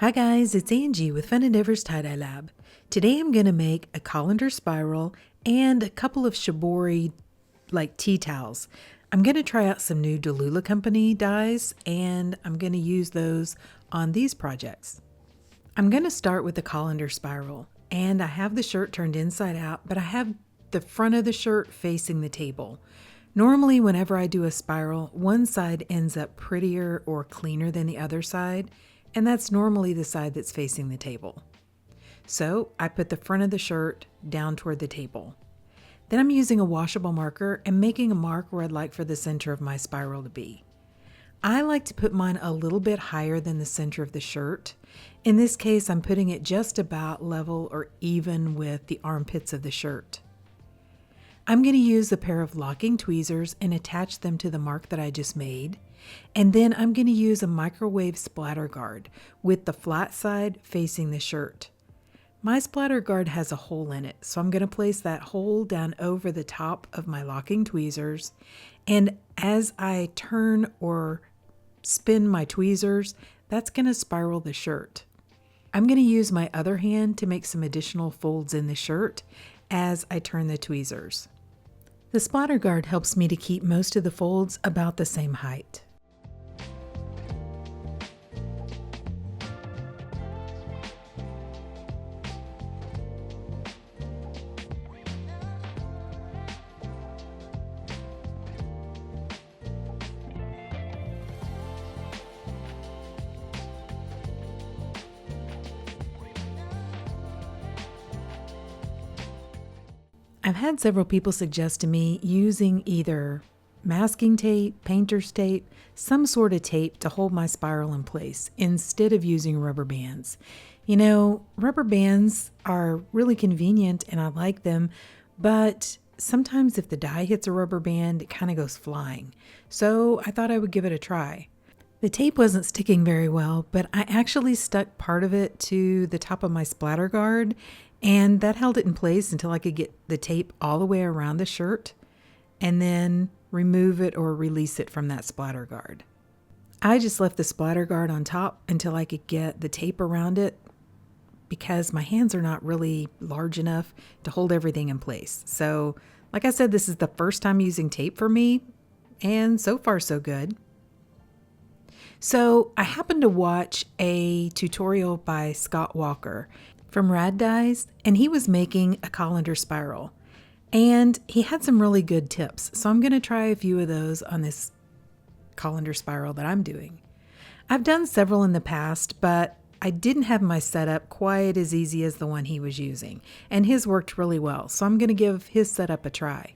Hi guys, it's Angie with Fun Endeavors Tie-Dye Lab. Today I'm going to make a colander spiral and a couple of Shibori tea towels. I'm going to try out some new Dalula Co dyes and I'm going to use those on these projects. I'm going to start with the colander spiral, and I have the shirt turned inside out, but I have the front of the shirt facing the table. Normally whenever I do a spiral, one side ends up prettier or cleaner than the other side, and that's normally the side that's facing the table. So I put the front of the shirt down toward the table. Then I'm using a washable marker and making a mark where I'd like for the center of my spiral to be. I like to put mine a little bit higher than the center of the shirt. In this case, I'm putting it just about level or even with the armpits of the shirt. I'm going to use a pair of locking tweezers and attach them to the mark that I just made. And then I'm going to use a microwave splatter guard with the flat side facing the shirt. My splatter guard has a hole in it, so I'm going to place that hole down over the top of my locking tweezers. And as I turn or spin my tweezers, that's going to spiral the shirt. I'm going to use my other hand to make some additional folds in the shirt as I turn the tweezers. The splatter guard helps me to keep most of the folds about the same height. I've had several people suggest to me using either masking tape, painter's tape, some sort of tape to hold my spiral in place instead of using rubber bands. You know, rubber bands are really convenient and I like them, but sometimes if the dye hits a rubber band, it kind of goes flying. So I thought I would give it a try. The tape wasn't sticking very well, but I actually stuck part of it to the top of my splatter guard, and that held it in place until I could get the tape all the way around the shirt and then remove it or release it from that splatter guard. I just left the splatter guard on top until I could get the tape around it because my hands are not really large enough to hold everything in place. So, like I said, this is the first time using tape for me, and so far so good. So I happened to watch a tutorial by Scott Walker from Rad Dyes, and he was making a colander spiral. And he had some really good tips. So I'm going to try a few of those on this colander spiral that I'm doing. I've done several in the past, but I didn't have my setup quite as easy as the one he was using. And his worked really well. So I'm going to give his setup a try.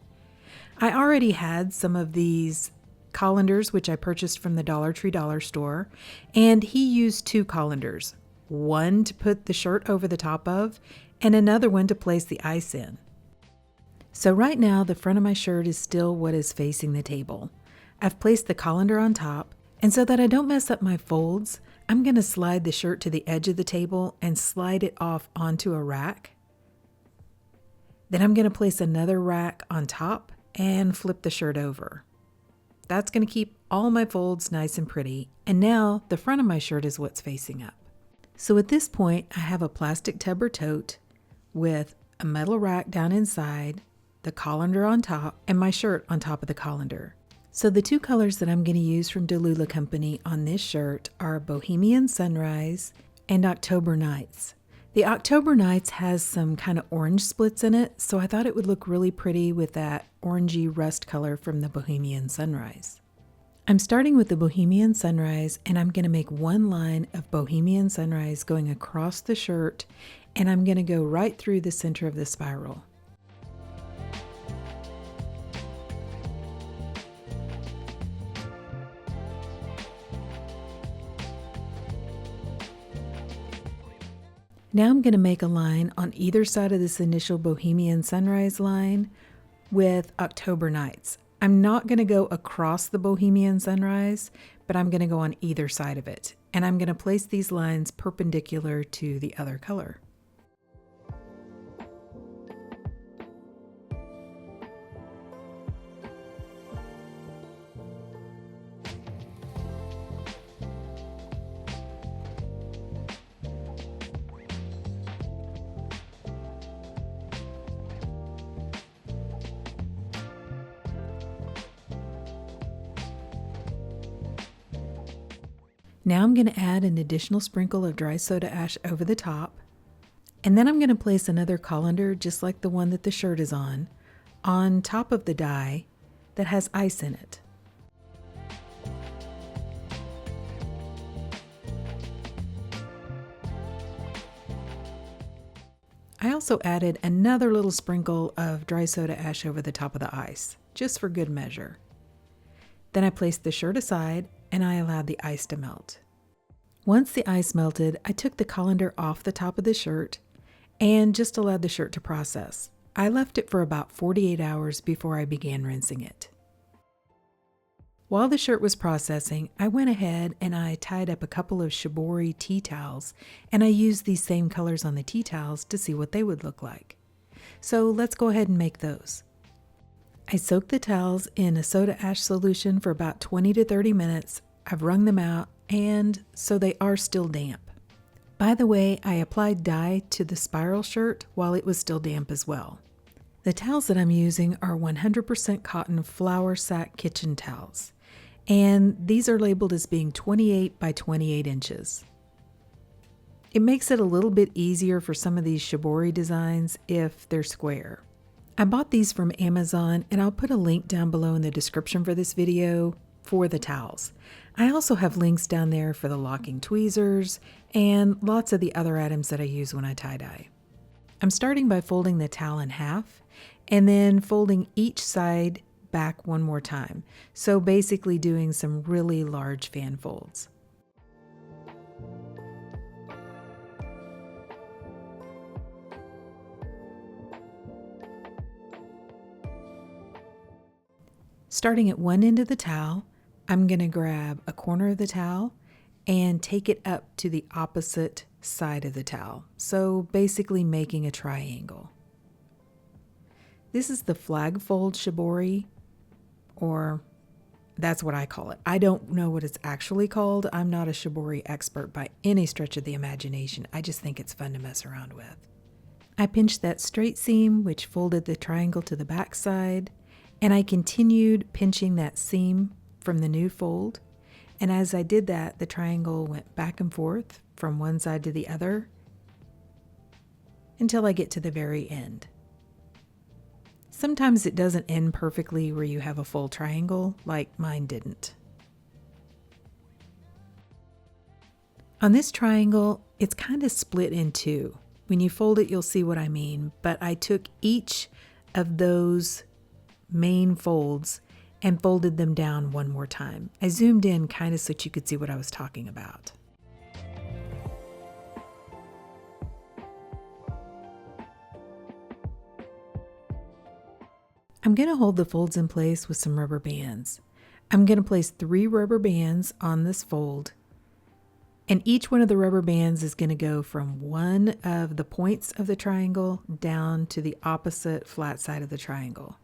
I already had some of these colanders, which I purchased from the Dollar Tree dollar store. And he used two colanders. One to put the shirt over the top of, and another one to place the ice in. So right now, the front of my shirt is still what is facing the table. I've placed the colander on top, and so that I don't mess up my folds, I'm going to slide the shirt to the edge of the table and slide it off onto a rack. Then I'm going to place another rack on top and flip the shirt over. That's going to keep all my folds nice and pretty, and now the front of my shirt is what's facing up. So at this point, I have a plastic tub or tote with a metal rack down inside, the colander on top, and my shirt on top of the colander. So the two colors that I'm going to use from Dalula Co on this shirt are Bohemian Sunrise and October Nights. The October Nights has some kind of orange splits in it, so I thought it would look really pretty with that orangey rust color from the Bohemian Sunrise. I'm starting with the Bohemian Sunrise, and I'm going to make one line of Bohemian Sunrise going across the shirt, and I'm going to go right through the center of the spiral. Now I'm going to make a line on either side of this initial Bohemian Sunrise line with October Nights. I'm not going to go across the Bohemian Sunrise, but I'm going to go on either side of it. And I'm going to place these lines perpendicular to the other color. Now I'm going to add an additional sprinkle of dry soda ash over the top. And then I'm going to place another colander, just like the one that the shirt is on top of the die that has ice in it. I also added another little sprinkle of dry soda ash over the top of the ice, just for good measure. Then I placed the shirt aside and I allowed the ice to melt. Once the ice melted, I took the colander off the top of the shirt and just allowed the shirt to process. I left it for about 48 hours before I began rinsing it. While the shirt was processing, I went ahead and I tied up a couple of Shibori tea towels, and I used these same colors on the tea towels to see what they would look like. So let's go ahead and make those. I soaked the towels in a soda ash solution for about 20 to 30 minutes. I've wrung them out, and so they are still damp. By the way, I applied dye to the spiral shirt while it was still damp as well. The towels that I'm using are 100% cotton flour sack kitchen towels, and these are labeled as being 28 by 28 inches. It makes it a little bit easier for some of these Shibori designs if they're square. I bought these from Amazon, and I'll put a link down below in the description for this video for the towels. I also have links down there for the locking tweezers and lots of the other items that I use when I tie-dye. I'm starting by folding the towel in half and then folding each side back one more time. So basically doing some really large fan folds. Starting at one end of the towel, I'm going to grab a corner of the towel and take it up to the opposite side of the towel. So basically making a triangle. This is the flag fold Shibori, or that's what I call it. I don't know what it's actually called. I'm not a Shibori expert by any stretch of the imagination. I just think it's fun to mess around with. I pinched that straight seam, which folded the triangle to the back side, and I continued pinching that seam from the new fold. And as I did that, the triangle went back and forth from one side to the other until I get to the very end. Sometimes it doesn't end perfectly where you have a full triangle, like mine didn't. On this triangle, it's kind of split in two. When you fold it, you'll see what I mean, but I took each of those main folds and folded them down one more time. I zoomed in kind of so that you could see what I was talking about. I'm going to hold the folds in place with some rubber bands. I'm going to place 3 rubber bands on this fold, and each one of the rubber bands is going to go from one of the points of the triangle down to the opposite flat side of the triangle.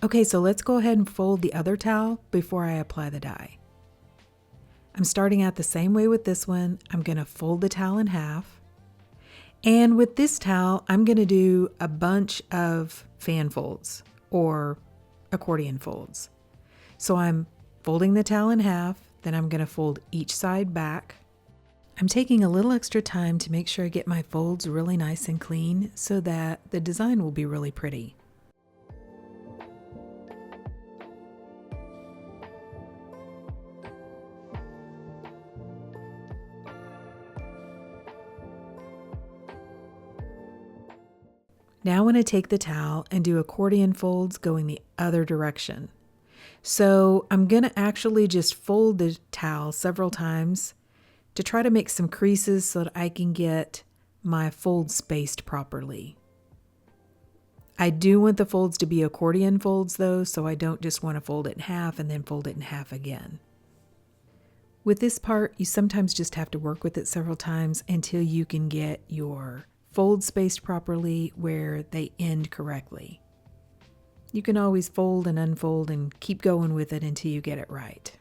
Okay, so let's go ahead and fold the other towel before I apply the dye. I'm starting out the same way with this one. I'm going to fold the towel in half. And with this towel, I'm going to do a bunch of fan folds or accordion folds. So I'm folding the towel in half, then I'm going to fold each side back. I'm taking a little extra time to make sure I get my folds really nice and clean so that the design will be really pretty. Now I want to take the towel and do accordion folds going the other direction. So I'm going to actually just fold the towel several times to try to make some creases so that I can get my folds spaced properly. I do want the folds to be accordion folds though, so I don't just want to fold it in half and then fold it in half again. With this part, you sometimes just have to work with it several times until you can get your folds spaced properly where they end correctly. You can always fold and unfold and keep going with it until you get it right.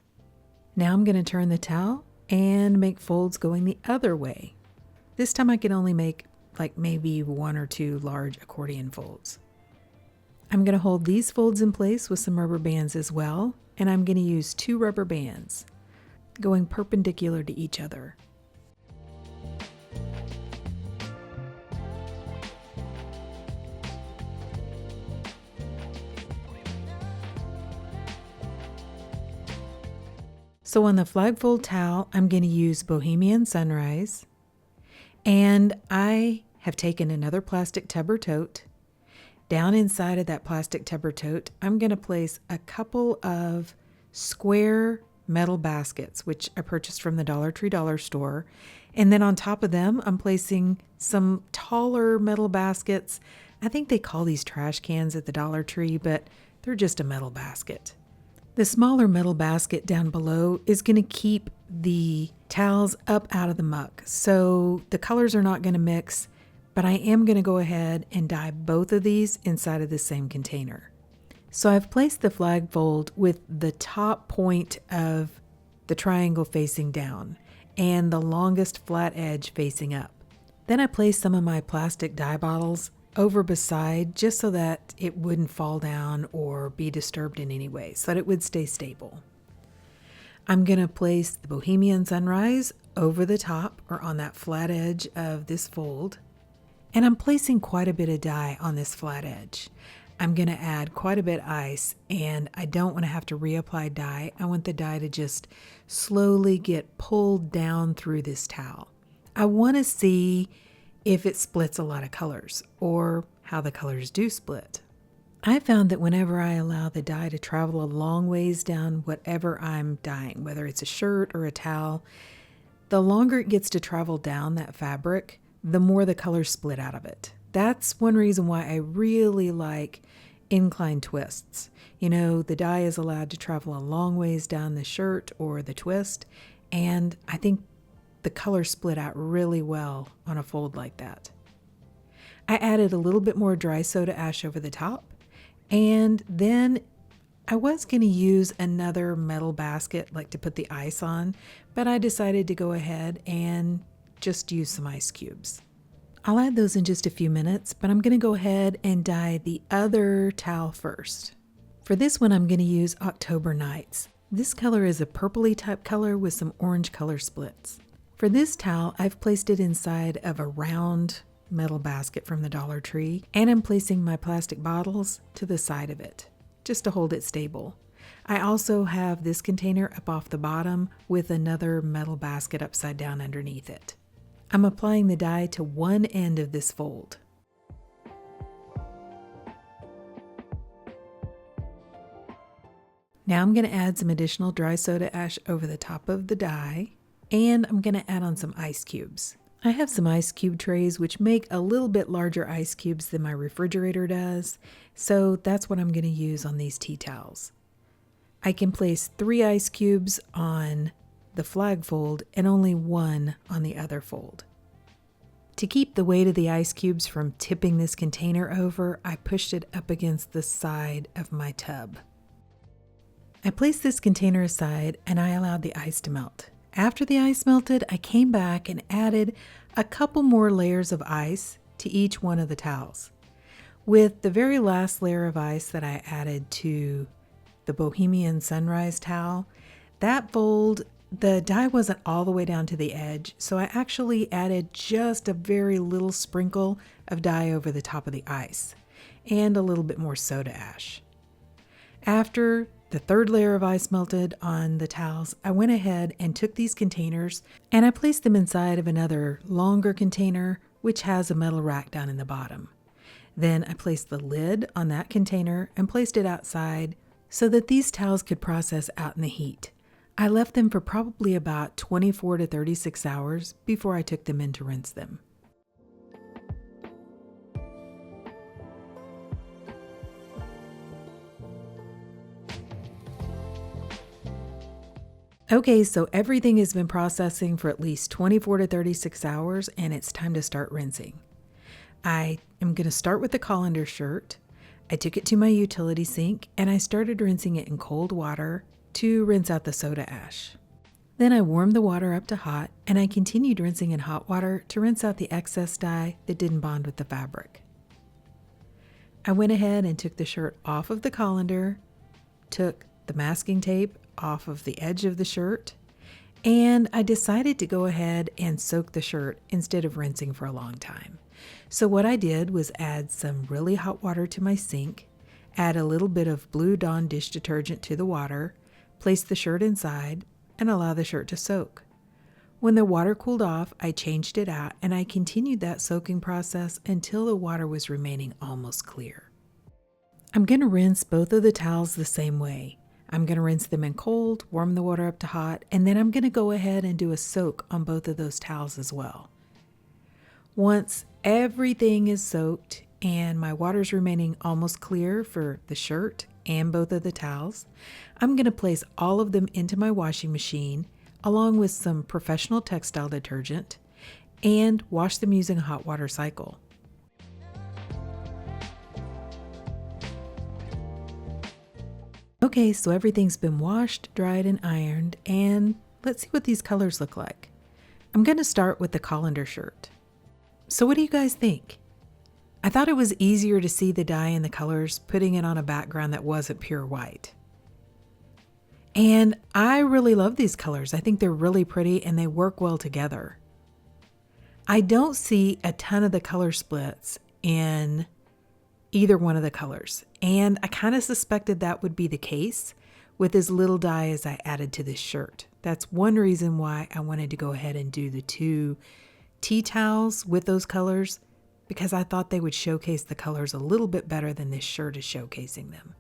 Now I'm going to turn the towel and make folds going the other way. This time I can only make like maybe 1 or 2 large accordion folds. I'm going to hold these folds in place with some rubber bands as well, and I'm going to use 2 rubber bands going perpendicular to each other. So on the flagfold towel, I'm going to use Bohemian Sunrise, and I have taken another plastic tub or tote. Down inside of that plastic tub or tote, I'm going to place a couple of square metal baskets, which I purchased from the Dollar Tree dollar store. And then on top of them, I'm placing some taller metal baskets. I think they call these trash cans at the Dollar Tree, but they're just a metal basket. The smaller metal basket down below is going to keep the towels up out of the muck, so the colors are not going to mix, but I am going to go ahead and dye both of these inside of the same container. So I've placed the flag fold with the top point of the triangle facing down and the longest flat edge facing up. Then I placed some of my plastic dye bottles over beside just so that it wouldn't fall down or be disturbed in any way, so that it would stay stable. I'm going to place the Bohemian Sunrise over the top or on that flat edge of this fold, and I'm placing quite a bit of dye on this flat edge. I'm going to add quite a bit of ice, and I don't want to have to reapply dye. I want the dye to just slowly get pulled down through this towel. I want to see if it splits a lot of colors or how the colors do split. I found that whenever I allow the dye to travel a long ways down whatever I'm dyeing, whether it's a shirt or a towel, the longer it gets to travel down that fabric, the more the colors split out of it. That's one reason why I really like incline twists. You know, the dye is allowed to travel a long ways down the shirt or the twist, and I think the color split out really well on a fold like that. I added a little bit more dry soda ash over the top, and then I was going to use another metal basket like to put the ice on, but I decided to go ahead and just use some ice cubes. I'll add those in just a few minutes, but I'm going to go ahead and dye the other towel first. For this one, I'm going to use October Nights. This color is a purpley type color with some orange color splits. For this towel, I've placed it inside of a round metal basket from the Dollar Tree, and I'm placing my plastic bottles to the side of it, just to hold it stable. I also have this container up off the bottom with another metal basket upside down underneath it. I'm applying the dye to one end of this fold. Now I'm going to add some additional dry soda ash over the top of the dye, and I'm going to add on some ice cubes. I have some ice cube trays which make a little bit larger ice cubes than my refrigerator does, so that's what I'm going to use on these tea towels. I can place 3 ice cubes on the flag fold and only 1 on the other fold. To keep the weight of the ice cubes from tipping this container over, I pushed it up against the side of my tub. I placed this container aside and I allowed the ice to melt. After the ice melted, I came back and added a couple more layers of ice to each one of the towels. With the very last layer of ice that I added to the Bohemian Sunrise towel, that fold, the dye wasn't all the way down to the edge, so I actually added just a very little sprinkle of dye over the top of the ice and a little bit more soda ash. After the third layer of ice melted on the towels, I went ahead and took these containers and I placed them inside of another longer container which has a metal rack down in the bottom. Then I placed the lid on that container and placed it outside so that these towels could process out in the heat. I left them for probably about 24 to 36 hours before I took them in to rinse them. Okay, so everything has been processing for at least 24 to 36 hours and it's time to start rinsing. I am going to start with the colander shirt. I took it to my utility sink and I started rinsing it in cold water to rinse out the soda ash. Then I warmed the water up to hot and I continued rinsing in hot water to rinse out the excess dye that didn't bond with the fabric. I went ahead and took the shirt off of the colander, took the masking tape off of the edge of the shirt, and I decided to go ahead and soak the shirt instead of rinsing for a long time. So what I did was add some really hot water to my sink, add a little bit of Blue Dawn dish detergent to the water, place the shirt inside, and allow the shirt to soak. When the water cooled off, I changed it out and I continued that soaking process until the water was remaining almost clear. I'm going to rinse both of the towels the same way. I'm going to rinse them in cold, warm the water up to hot, and then I'm going to go ahead and do a soak on both of those towels as well. Once everything is soaked and my water's remaining almost clear for the shirt and both of the towels, I'm going to place all of them into my washing machine along with some professional textile detergent and wash them using a hot water cycle. Okay, so everything's been washed, dried, and ironed, and let's see what these colors look like. I'm going to start with the colander shirt. So what do you guys think? I thought it was easier to see the dye and the colors putting it on a background that wasn't pure white. And I really love these colors. I think they're really pretty and they work well together. I don't see a ton of the color splits in either one of the colors. And I kind of suspected that would be the case with as little dye as I added to this shirt. That's one reason why I wanted to go ahead and do the 2 tea towels with those colors, because I thought they would showcase the colors a little bit better than this shirt is showcasing them.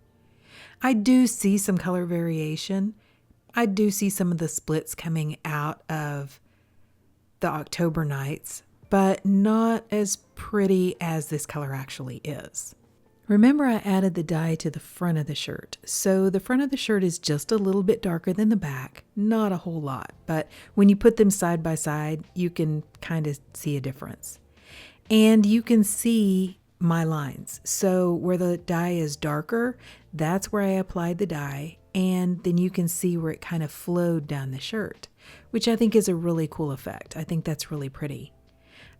I do see some color variation. I do see some of the splits coming out of the October nights, but not as pretty as this color actually is. Remember, I added the dye to the front of the shirt. So the front of the shirt is just a little bit darker than the back, not a whole lot, but when you put them side by side, you can kind of see a difference. And you can see my lines. So where the dye is darker, that's where I applied the dye, and then you can see where it kind of flowed down the shirt, which I think is a really cool effect. I think that's really pretty.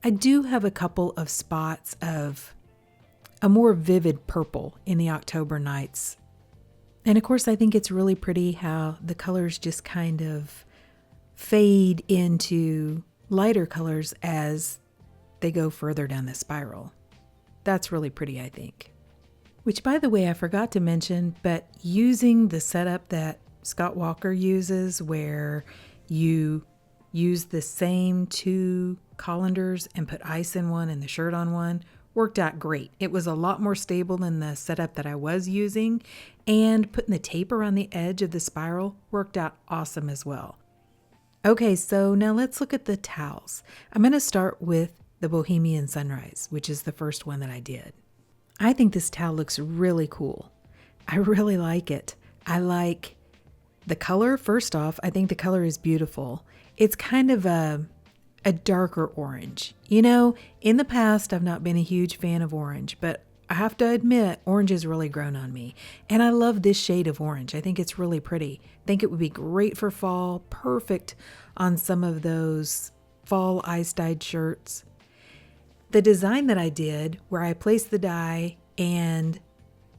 I do have a couple of spots of a more vivid purple in the October nights. And of course, I think it's really pretty how the colors just kind of fade into lighter colors as they go further down the spiral. That's really pretty, I think. Which, by the way, I forgot to mention, but using the setup that Scott Walker uses, where you use the same 2 colanders and put ice in one and the shirt on one, worked out great. It was a lot more stable than the setup that I was using, and putting the tape around the edge of the spiral worked out awesome as well. Okay, so now let's look at the towels. I'm going to start with the Bohemian Sunrise, which is the first one that I did. I think this towel looks really cool. I really like it. I like the color. First off, I think the color is beautiful. It's kind of a darker orange. You know, in the past, I've not been a huge fan of orange, but I have to admit, orange has really grown on me. And I love this shade of orange. I think it's really pretty. I think it would be great for fall, perfect on some of those fall ice dyed shirts. The design that I did, where I placed the dye and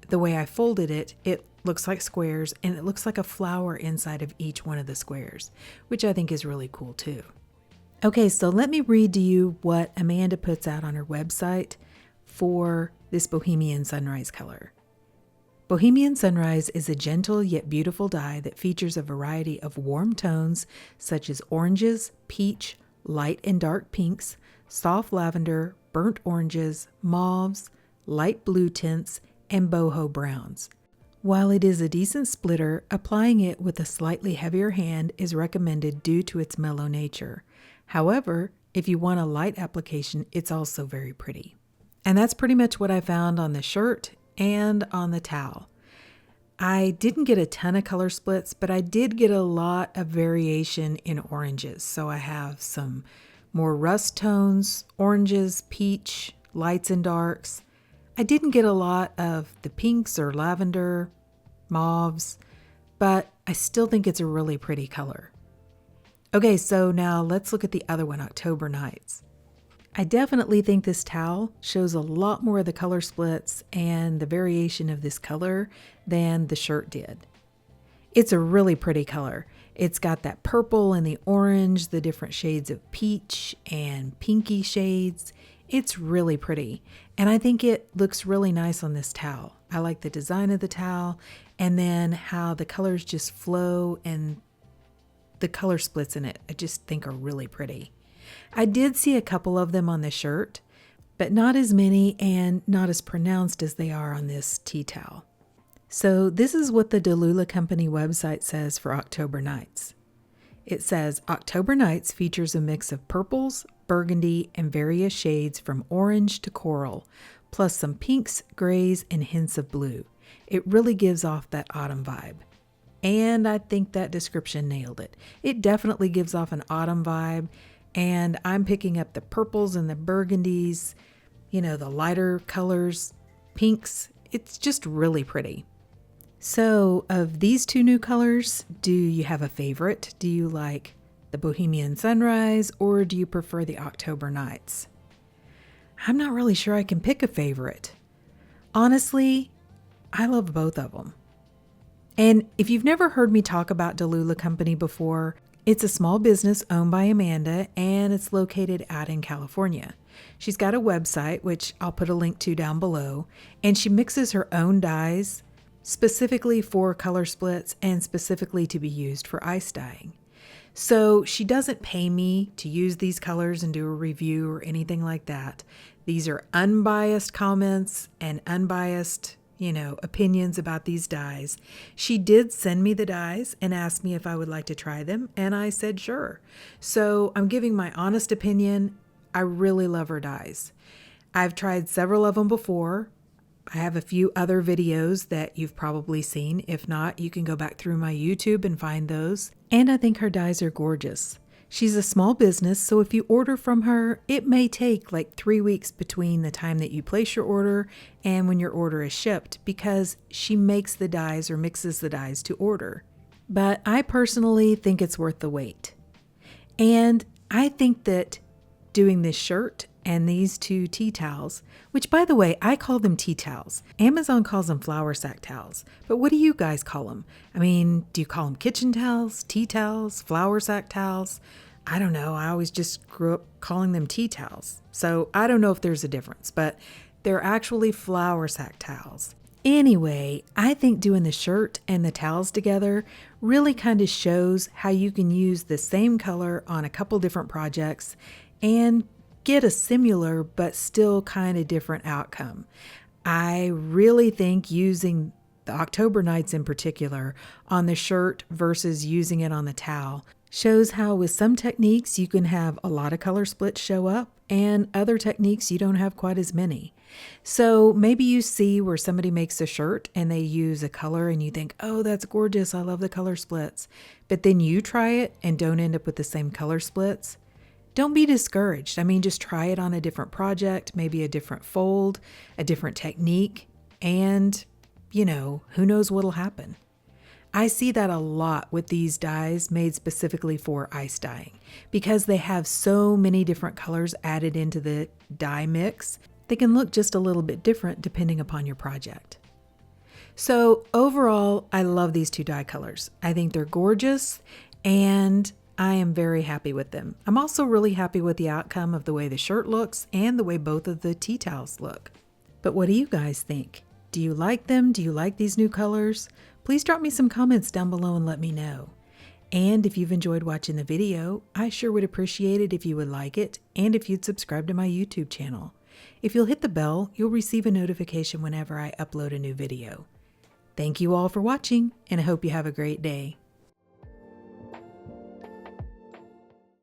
the way I folded it, it looks like squares and it looks like a flower inside of each one of the squares, which I think is really cool too. Okay, so let me read to you what Amanda puts out on her website for this Bohemian Sunrise color. Bohemian Sunrise is a gentle yet beautiful dye that features a variety of warm tones such as oranges, peach, light and dark pinks, soft lavender, burnt oranges, mauves, light blue tints, and boho browns. While it is a decent splitter, applying it with a slightly heavier hand is recommended due to its mellow nature. However, if you want a light application, it's also very pretty. And that's pretty much what I found on the shirt and on the towel. I didn't get a ton of color splits, but I did get a lot of variation in oranges. So I have some more rust tones, oranges, peach, lights and darks. I didn't get a lot of the pinks or lavender, mauves, but I still think it's a really pretty color. Okay, so now let's look at the other one, October Nights. I definitely think this towel shows a lot more of the color splits and the variation of this color than the shirt did. It's a really pretty color. It's got that purple and the orange, the different shades of peach and pinky shades. It's really pretty. And I think it looks really nice on this towel. I like the design of the towel and then how the colors just flow and the color splits in it, I just think are really pretty. I did see a couple of them on the shirt, but not as many and not as pronounced as they are on this tea towel. So this is what the Dalula Company website says for October Nights. It says, October Nights features a mix of purples, burgundy, and various shades from orange to coral, plus some pinks, grays, and hints of blue. It really gives off that autumn vibe. And I think that description nailed it. It definitely gives off an autumn vibe, and I'm picking up the purples and the burgundies, you know, the lighter colors, pinks. It's just really pretty. So of these two new colors, do you have a favorite? Do you like the Bohemian Sunrise or do you prefer the October Nights? I'm not really sure I can pick a favorite. Honestly, I love both of them. And if you've never heard me talk about Dalula Company before, it's a small business owned by Amanda and it's located out in California. She's got a website, which I'll put a link to down below, and she mixes her own dyes specifically for color splits and specifically to be used for ice dyeing. So she doesn't pay me to use these colors and do a review or anything like that. These are unbiased comments and unbiased, opinions about these dyes. She did send me the dyes and asked me if I would like to try them, and I said sure. So I'm giving my honest opinion. I really love her dyes. I've tried several of them before. I have a few other videos that you've probably seen. If not, you can go back through my YouTube and find those. And I think her dyes are gorgeous. She's a small business, so if you order from her, it may take like 3 weeks between the time that you place your order and when your order is shipped because she makes the dyes or mixes the dyes to order. But I personally think it's worth the wait. And I think that doing this shirt and these two tea towels, which by the way, I call them tea towels. Amazon calls them flour sack towels, but what do you guys call them? I mean, do you call them kitchen towels, tea towels, flour sack towels? I don't know. I always just grew up calling them tea towels. So I don't know if there's a difference, but they're actually flour sack towels. Anyway, I think doing the shirt and the towels together really kind of shows how you can use the same color on a couple different projects and get a similar but still kind of different outcome. I really think using the October Nights in particular on the shirt versus using it on the towel shows how with some techniques you can have a lot of color splits show up and other techniques you don't have quite as many. So maybe you see where somebody makes a shirt and they use a color and you think, oh, that's gorgeous, I love the color splits. But then you try it and don't end up with the same color splits. Don't be discouraged. I mean, just try it on a different project, maybe a different fold, a different technique, and, who knows what'll happen. I see that a lot with these dyes made specifically for ice dyeing because they have so many different colors added into the dye mix. They can look just a little bit different depending upon your project. So overall, I love these two dye colors. I think they're gorgeous and I am very happy with them. I'm also really happy with the outcome of the way the shirt looks and the way both of the tea towels look. But what do you guys think? Do you like them? Do you like these new colors? Please drop me some comments down below and let me know. And if you've enjoyed watching the video, I sure would appreciate it if you would like it and if you'd subscribe to my YouTube channel. If you'll hit the bell, you'll receive a notification whenever I upload a new video. Thank you all for watching, and I hope you have a great day.